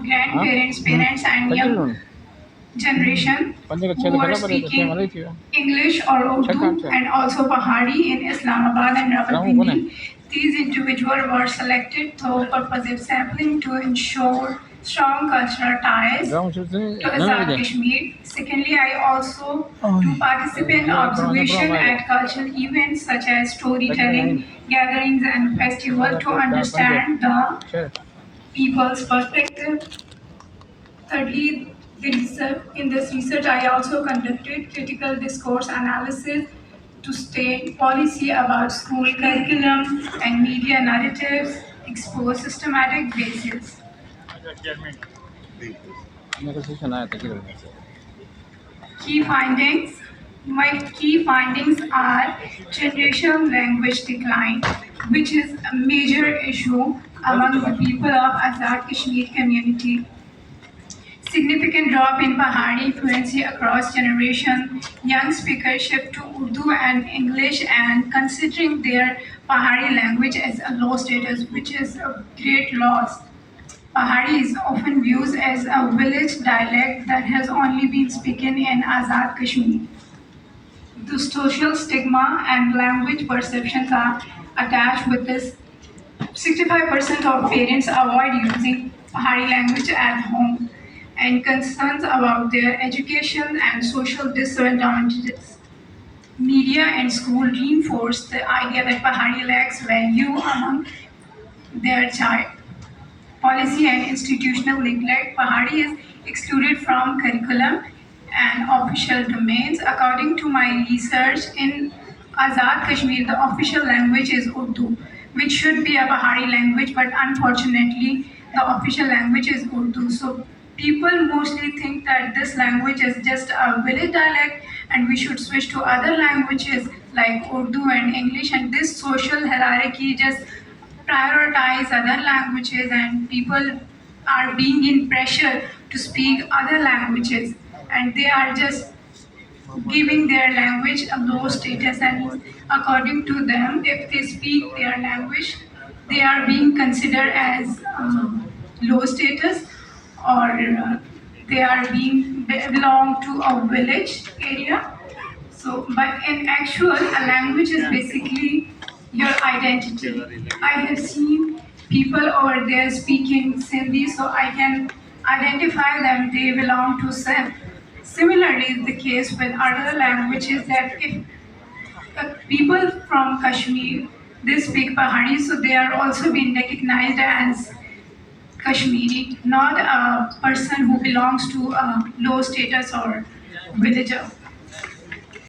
grandparents, parents, and young generation who are speaking English or Urdu and also Pahari in Islamabad and Rawalpindi. These individuals were selected through purposive sampling to ensure strong cultural ties to Azad Kashmir. Secondly, I also do participate in observation at cultural events such as storytelling, gatherings, and festivals to understand the people's perspective. Thirdly, in this research, I also conducted critical discourse analysis to state policy about school curriculum and media narratives, expose systematic basis. Key findings. My key findings are generational language decline, which is a major issue among the people of Azad Kashmir community. Significant drop in Pahari fluency across generation, young speakers shift to Urdu and English and considering their Pahari language as a low status, which is a great loss. Pahari is often viewed as a village dialect that has only been spoken in Azad Kashmir. The social stigma and language perceptions are attached with this. 65% of parents avoid using Pahari language at home and concerns about their education and social disadvantages. Media and school reinforce the idea that Pahari lacks value among their child. Policy and institutional neglect. Pahari is excluded from curriculum and official domains. According to my research, in Azad Kashmir, the official language is Urdu, which should be a Pahari language, but unfortunately, the official language is Urdu. So people mostly think that this language is just a village dialect and we should switch to other languages like Urdu and English, and this social hierarchy just prioritize other languages and people are being in pressure to speak other languages and they are just giving their language a low status, and according to them if they speak their language they are being considered as low status or they are being belong to a village area. So but in actual a language is basically your identity. I have seen people over there speaking Sindhi, so I can identify them, they belong to Sindh. Similarly, is the case with other languages that if people from Kashmir they speak Pahari, so they are also being recognized as Kashmiri, not a person who belongs to a low status or villager.